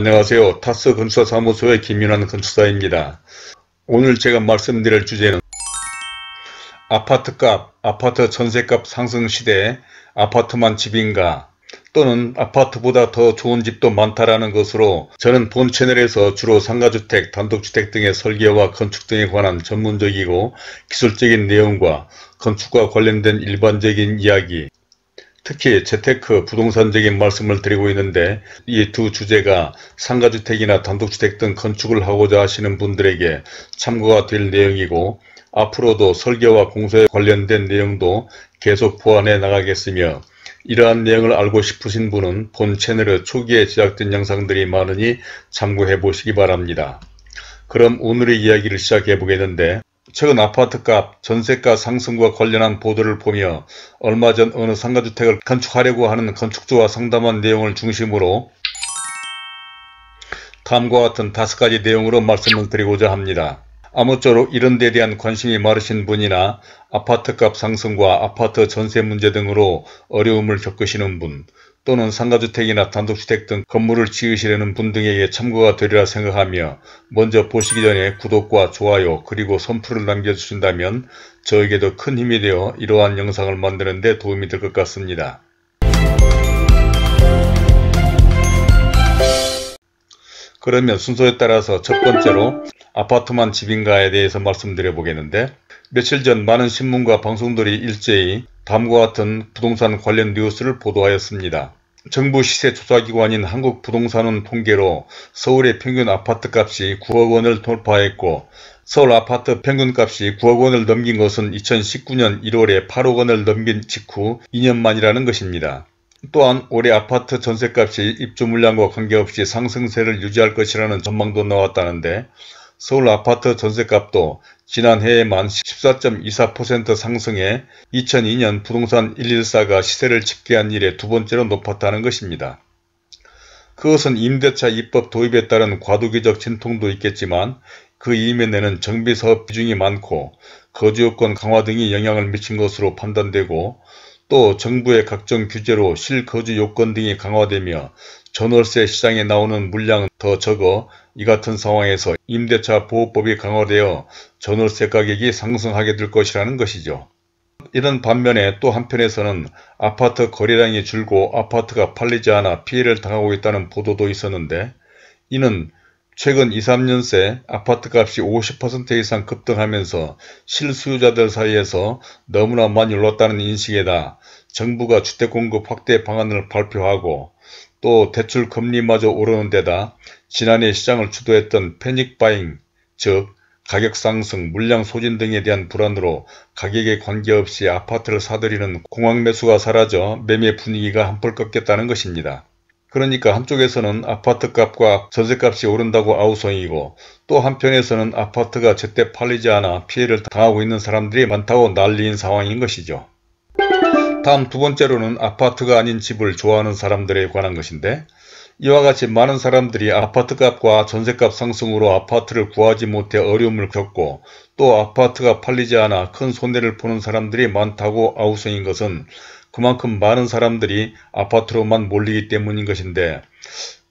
안녕하세요. 타스 건축사무소의 김윤환 건축사입니다. 오늘 제가 말씀드릴 주제는 아파트값, 아파트 전세값 상승 시대에 아파트만 집인가 또는 아파트보다 더 좋은 집도 많다라는 것으로 저는 본 채널에서 주로 상가주택, 단독주택 등의 설계와 건축 등에 관한 전문적이고 기술적인 내용과 건축과 관련된 일반적인 이야기, 특히 재테크, 부동산적인 말씀을 드리고 있는데 이 두 주제가 상가주택이나 단독주택 등 건축을 하고자 하시는 분들에게 참고가 될 내용이고 앞으로도 설계와 공사에 관련된 내용도 계속 보완해 나가겠으며 이러한 내용을 알고 싶으신 분은 본 채널에 초기에 제작된 영상들이 많으니 참고해 보시기 바랍니다. 그럼 오늘의 이야기를 시작해 보겠는데 최근 아파트값, 전세가 상승과 관련한 보도를 보며 얼마 전 어느 상가주택을 건축하려고 하는 건축주와 상담한 내용을 중심으로 다음과 같은 5가지 내용으로 말씀을 드리고자 합니다. 아무쪼록 이런 데에 대한 관심이 많으신 분이나 아파트값 상승과 아파트 전세 문제 등으로 어려움을 겪으시는 분 또는 상가주택이나 단독주택 등 건물을 지으시려는 분 등에게 참고가 되리라 생각하며 먼저 보시기 전에 구독과 좋아요 그리고 선풀을 남겨주신다면 저에게도 큰 힘이 되어 이러한 영상을 만드는 데 도움이 될 것 같습니다. 그러면 순서에 따라서 첫 번째로 아파트만 집인가에 대해서 말씀드려 보겠는데 며칠 전 많은 신문과 방송들이 일제히 다음과 같은 부동산 관련 뉴스를 보도하였습니다. 정부 시세조사기관인 한국부동산원 통계로 서울의 평균 아파트값이 9억 원을 돌파했고 서울 아파트 평균값이 9억 원을 넘긴 것은 2019년 1월에 8억 원을 넘긴 직후 2년 만이라는 것입니다. 또한 올해 아파트 전세값이 입주 물량과 관계없이 상승세를 유지할 것이라는 전망도 나왔다는데 서울 아파트 전세값도 지난해에만 14.24% 상승해 2002년 부동산 114가 시세를 집계한 이래 두 번째로 높았다는 것입니다. 그것은 임대차 입법 도입에 따른 과도기적 진통도 있겠지만 그 이면에는 정비사업 비중이 많고 거주요건 강화 등이 영향을 미친 것으로 판단되고 또 정부의 각종 규제로 실거주 요건 등이 강화되며 전월세 시장에 나오는 물량은 더 적어 이 같은 상황에서 임대차 보호법이 강화되어 전월세 가격이 상승하게 될 것이라는 것이죠. 이런 반면에 또 한편에서는 아파트 거래량이 줄고 아파트가 팔리지 않아 피해를 당하고 있다는 보도도 있었는데 이는 최근 2, 3년 새 아파트값이 50% 이상 급등하면서 실수요자들 사이에서 너무나 많이 올랐다는 인식에다 정부가 주택공급 확대 방안을 발표하고 또 대출 금리마저 오르는 데다 지난해 시장을 주도했던 패닉바잉, 즉 가격 상승, 물량 소진 등에 대한 불안으로 가격에 관계없이 아파트를 사들이는 공황 매수가 사라져 매매 분위기가 한풀 꺾였다는 것입니다. 그러니까 한쪽에서는 아파트값과 전세값이 오른다고 아우성이고 또 한편에서는 아파트가 제때 팔리지 않아 피해를 당하고 있는 사람들이 많다고 난리인 상황인 것이죠. 다음 두 번째로는 아파트가 아닌 집을 좋아하는 사람들에 관한 것인데 이와 같이 많은 사람들이 아파트값과 전세값 상승으로 아파트를 구하지 못해 어려움을 겪고 또 아파트가 팔리지 않아 큰 손해를 보는 사람들이 많다고 아우성인 것은 그만큼 많은 사람들이 아파트로만 몰리기 때문인 것인데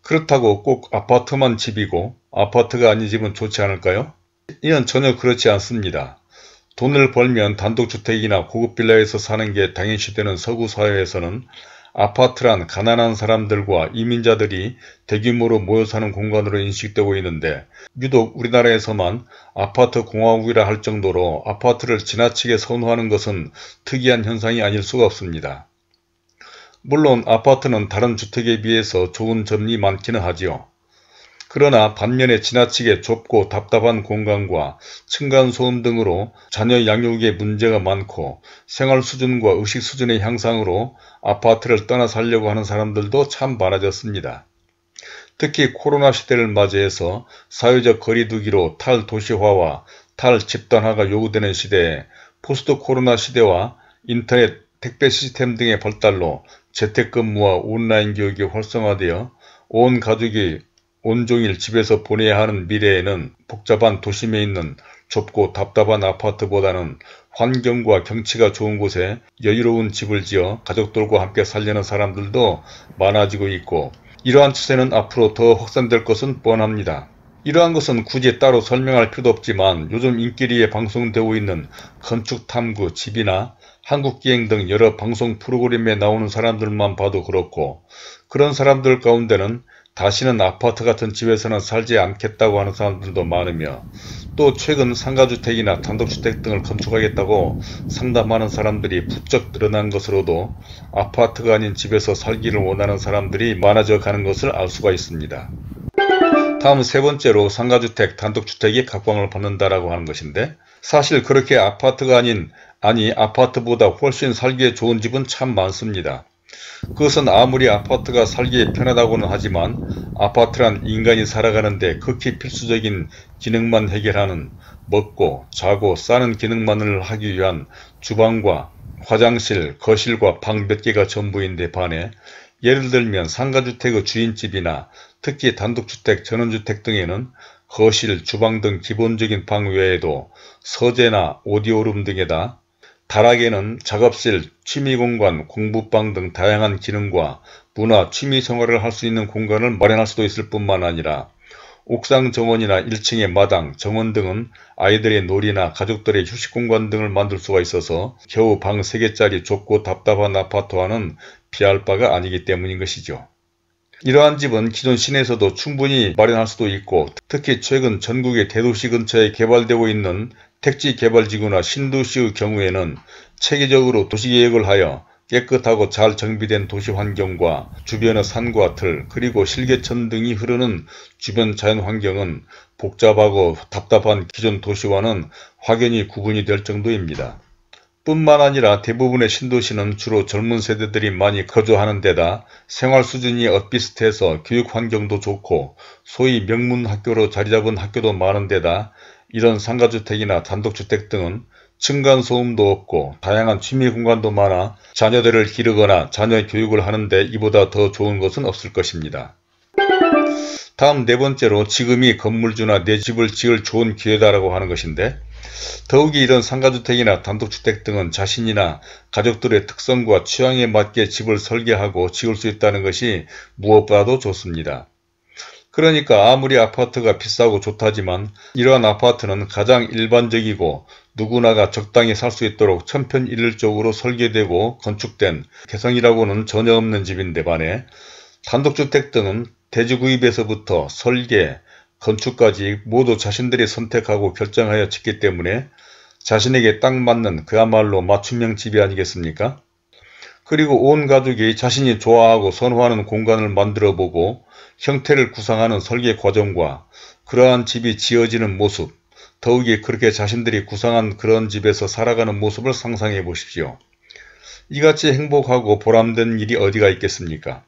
그렇다고 꼭 아파트만 집이고 아파트가 아닌 집은 좋지 않을까요? 이는 전혀 그렇지 않습니다. 돈을 벌면 단독주택이나 고급 빌라에서 사는 게 당연시되는 서구 사회에서는 아파트란 가난한 사람들과 이민자들이 대규모로 모여 사는 공간으로 인식되고 있는데 유독 우리나라에서만 아파트 공화국이라 할 정도로 아파트를 지나치게 선호하는 것은 특이한 현상이 아닐 수가 없습니다. 물론 아파트는 다른 주택에 비해서 좋은 점이 많기는 하지요. 그러나 반면에 지나치게 좁고 답답한 공간과 층간소음 등으로 자녀 양육에 문제가 많고 생활 수준과 의식 수준의 향상으로 아파트를 떠나 살려고 하는 사람들도 참 많아졌습니다. 특히 코로나 시대를 맞이해서 사회적 거리두기로 탈도시화와 탈집단화가 요구되는 시대에 포스트 코로나 시대와 인터넷, 택배 시스템 등의 발달로 재택근무와 온라인 교육이 활성화되어 온 가족이 온종일 집에서 보내야 하는 미래에는 복잡한 도심에 있는 좁고 답답한 아파트보다는 환경과 경치가 좋은 곳에 여유로운 집을 지어 가족들과 함께 살려는 사람들도 많아지고 있고 이러한 추세는 앞으로 더 확산될 것은 뻔합니다. 이러한 것은 굳이 따로 설명할 필요도 없지만 요즘 인기리에 방송되고 있는 건축탐구, 집이나 한국기행 등 여러 방송 프로그램에 나오는 사람들만 봐도 그렇고, 그런 사람들 가운데는 다시는 아파트 같은 집에서는 살지 않겠다고 하는 사람들도 많으며, 또 최근 상가주택이나 단독주택 등을 건축하겠다고 상담하는 사람들이 부쩍 늘어난 것으로도 아파트가 아닌 집에서 살기를 원하는 사람들이 많아져 가는 것을 알 수가 있습니다. 다음 세 번째로 상가주택, 단독주택이 각광을 받는다라고 하는 것인데, 사실 그렇게 아파트가 아니 아파트보다 훨씬 살기에 좋은 집은 참 많습니다. 그것은 아무리 아파트가 살기에 편하다고는 하지만 아파트란 인간이 살아가는데 극히 필수적인 기능만 해결하는, 먹고 자고 싸는 기능만을 하기 위한 주방과 화장실, 거실과 방 몇 개가 전부인데 반해, 예를 들면 상가주택의 주인집이나 특히 단독주택, 전원주택 등에는 거실, 주방 등 기본적인 방 외에도 서재나 오디오룸 등에다 다락에는 작업실, 취미공간, 공부방 등 다양한 기능과 문화, 취미생활을 할 수 있는 공간을 마련할 수도 있을 뿐만 아니라 옥상 정원이나 1층의 마당, 정원 등은 아이들의 놀이나 가족들의 휴식공간 등을 만들 수가 있어서 겨우 방 3개짜리 좁고 답답한 아파트와는 비할 바가 아니기 때문인 것이죠. 이러한 집은 기존 시내에서도 충분히 마련할 수도 있고, 특히 최근 전국의 대도시 근처에 개발되고 있는 택지개발지구나 신도시의 경우에는 체계적으로 도시계획을 하여 깨끗하고 잘 정비된 도시환경과 주변의 산과 들, 그리고 실개천 등이 흐르는 주변 자연환경은 복잡하고 답답한 기존 도시와는 확연히 구분이 될 정도입니다. 뿐만 아니라 대부분의 신도시는 주로 젊은 세대들이 많이 거주하는 데다 생활 수준이 엇비슷해서 교육 환경도 좋고 소위 명문학교로 자리잡은 학교도 많은 데다 이런 상가주택이나 단독주택 등은 층간소음도 없고 다양한 취미 공간도 많아 자녀들을 기르거나 자녀 교육을 하는데 이보다 더 좋은 것은 없을 것입니다. 다음 네 번째로 지금이 건물주나 내 집을 지을 좋은 기회다라고 하는 것인데, 더욱이 이런 상가주택이나 단독주택 등은 자신이나 가족들의 특성과 취향에 맞게 집을 설계하고 지을 수 있다는 것이 무엇보다도 좋습니다. 그러니까 아무리 아파트가 비싸고 좋다지만 이러한 아파트는 가장 일반적이고 누구나가 적당히 살 수 있도록 천편일률적으로 설계되고 건축된 개성이라고는 전혀 없는 집인데 반해 단독주택 등은 대지구입에서부터 설계, 건축까지 모두 자신들이 선택하고 결정하여 짓기 때문에 자신에게 딱 맞는 그야말로 맞춤형 집이 아니겠습니까? 그리고 온 가족이 자신이 좋아하고 선호하는 공간을 만들어보고 형태를 구상하는 설계 과정과 그러한 집이 지어지는 모습, 더욱이 그렇게 자신들이 구상한 그런 집에서 살아가는 모습을 상상해 보십시오. 이같이 행복하고 보람된 일이 어디가 있겠습니까?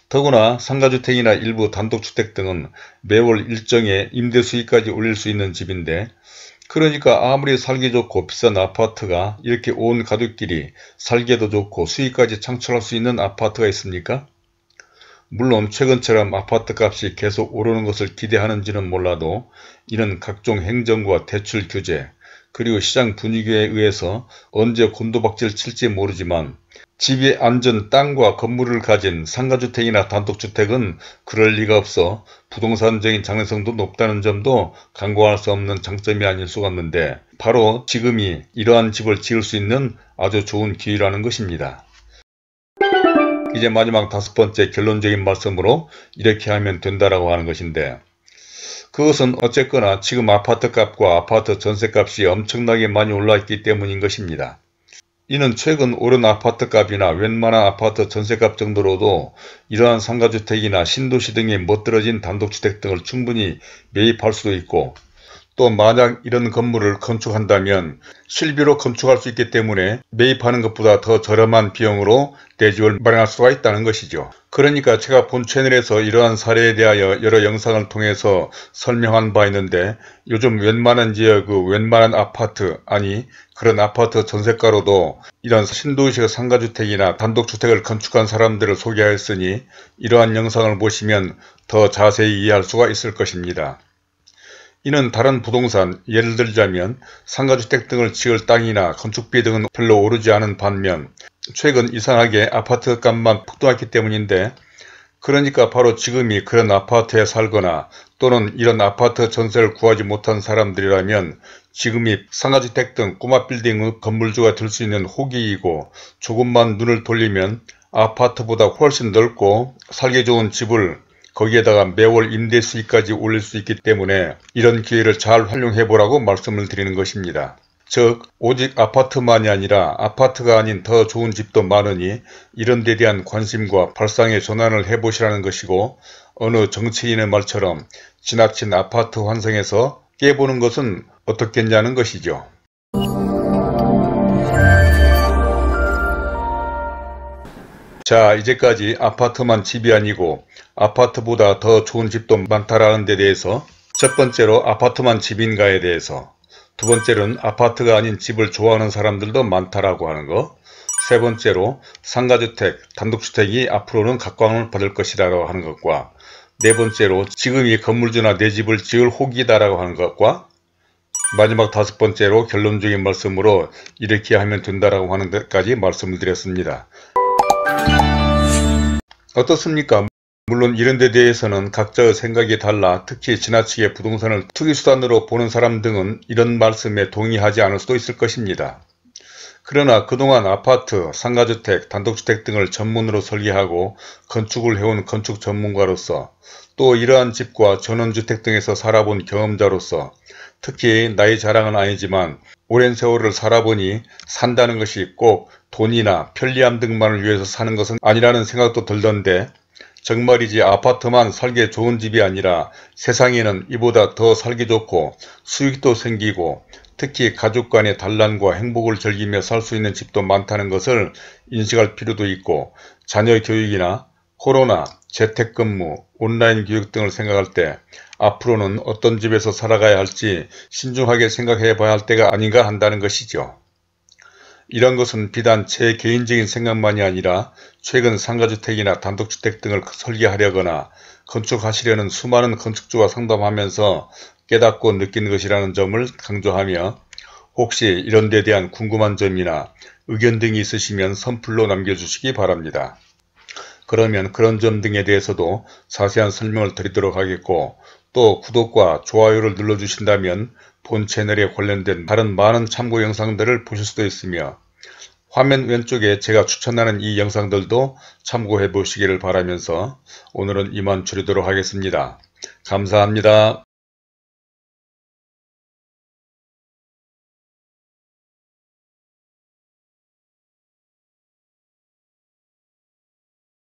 더구나 상가주택이나 일부 단독주택 등은 매월 일정에 임대 수익까지 올릴 수 있는 집인데, 그러니까 아무리 살기 좋고 비싼 아파트가 이렇게 온 가족끼리 살기도 좋고 수익까지 창출할 수 있는 아파트가 있습니까? 물론 최근처럼 아파트 값이 계속 오르는 것을 기대하는지는 몰라도 이는 각종 행정과 대출 규제, 그리고 시장 분위기에 의해서 언제 곤두박질 칠지 모르지만 집이 앉은 땅과 건물을 가진 상가주택이나 단독주택은 그럴 리가 없어 부동산적인 장래성도 높다는 점도 간과할 수 없는 장점이 아닐 수가 없는데, 바로 지금이 이러한 집을 지을 수 있는 아주 좋은 기회라는 것입니다. 이제 마지막 다섯 번째 결론적인 말씀으로 이렇게 하면 된다라고 하는 것인데, 그것은 어쨌거나 지금 아파트 값과 아파트 전세 값이 엄청나게 많이 올라있기 때문인 것입니다. 이는 최근 오른 아파트 값이나 웬만한 아파트 전세값 정도로도 이러한 상가주택이나 신도시 등의 멋들어진 단독주택 등을 충분히 매입할 수도 있고, 또 만약 이런 건물을 건축한다면 실비로 건축할 수 있기 때문에 매입하는 것보다 더 저렴한 비용으로 내 집을 마련할 수가 있다는 것이죠. 그러니까 제가 본 채널에서 이러한 사례에 대하여 여러 영상을 통해서 설명한 바 있는데, 요즘 웬만한 지역의 웬만한 아파트, 아니 그런 아파트 전세가로도 이런 신도시의 상가주택이나 단독주택을 건축한 사람들을 소개하였으니 이러한 영상을 보시면 더 자세히 이해할 수가 있을 것입니다. 이는 다른 부동산, 예를 들자면 상가주택 등을 지을 땅이나 건축비 등은 별로 오르지 않은 반면 최근 이상하게 아파트 값만 폭등했기 때문인데, 그러니까 바로 지금이 그런 아파트에 살거나 또는 이런 아파트 전세를 구하지 못한 사람들이라면 지금이 상가주택 등 꼬마 빌딩의 건물주가 될 수 있는 호기이고, 조금만 눈을 돌리면 아파트보다 훨씬 넓고 살기 좋은 집을 거기에다가 매월 임대 수익까지 올릴 수 있기 때문에 이런 기회를 잘 활용해 보라고 말씀을 드리는 것입니다. 즉 오직 아파트만이 아니라 아파트가 아닌 더 좋은 집도 많으니 이런 데 대한 관심과 발상의 전환을 해보시라는 것이고, 어느 정치인의 말처럼 지나친 아파트 환상에서 깨보는 것은 어떻겠냐는 것이죠. 자, 이제까지 아파트만 집이 아니고 아파트보다 더 좋은 집도 많다라는 데 대해서, 첫 번째로 아파트만 집인가에 대해서, 두 번째로는 아파트가 아닌 집을 좋아하는 사람들도 많다라고 하는 것, 세 번째로 상가주택, 단독주택이 앞으로는 각광을 받을 것이라고 하는 것과, 네 번째로 지금이 건물주나 내 집을 지을 호기다라고 하는 것과, 마지막 다섯 번째로 결론적인 말씀으로 이렇게 하면 된다라고 하는 데까지 말씀을 드렸습니다. 어떻습니까? 물론 이런 데 대해서는 각자의 생각이 달라 특히 지나치게 부동산을 투기수단으로 보는 사람 등은 이런 말씀에 동의하지 않을 수도 있을 것입니다. 그러나 그동안 아파트, 상가주택, 단독주택 등을 전문으로 설계하고 건축을 해온 건축 전문가로서, 또 이러한 집과 전원주택 등에서 살아본 경험자로서, 특히 나이 자랑은 아니지만 오랜 세월을 살아보니 산다는 것이 꼭 돈이나 편리함 등만을 위해서 사는 것은 아니라는 생각도 들던데, 정말이지 아파트만 살기 좋은 집이 아니라 세상에는 이보다 더 살기 좋고 수익도 생기고 특히 가족 간의 단란과 행복을 즐기며 살 수 있는 집도 많다는 것을 인식할 필요도 있고, 자녀 교육이나 코로나, 재택근무, 온라인 교육 등을 생각할 때 앞으로는 어떤 집에서 살아가야 할지 신중하게 생각해 봐야 할 때가 아닌가 한다는 것이죠. 이런 것은 비단 제 개인적인 생각만이 아니라 최근 상가주택이나 단독주택 등을 설계하려거나 건축하시려는 수많은 건축주와 상담하면서 깨닫고 느낀 것이라는 점을 강조하며, 혹시 이런 데 대한 궁금한 점이나 의견 등이 있으시면 선플로 남겨주시기 바랍니다. 그러면 그런 점 등에 대해서도 자세한 설명을 드리도록 하겠고, 또 구독과 좋아요를 눌러주신다면 본 채널에 관련된 다른 많은 참고 영상들을 보실 수도 있으며, 화면 왼쪽에 제가 추천하는 이 영상들도 참고해 보시기를 바라면서 오늘은 이만 줄이도록 하겠습니다. 감사합니다.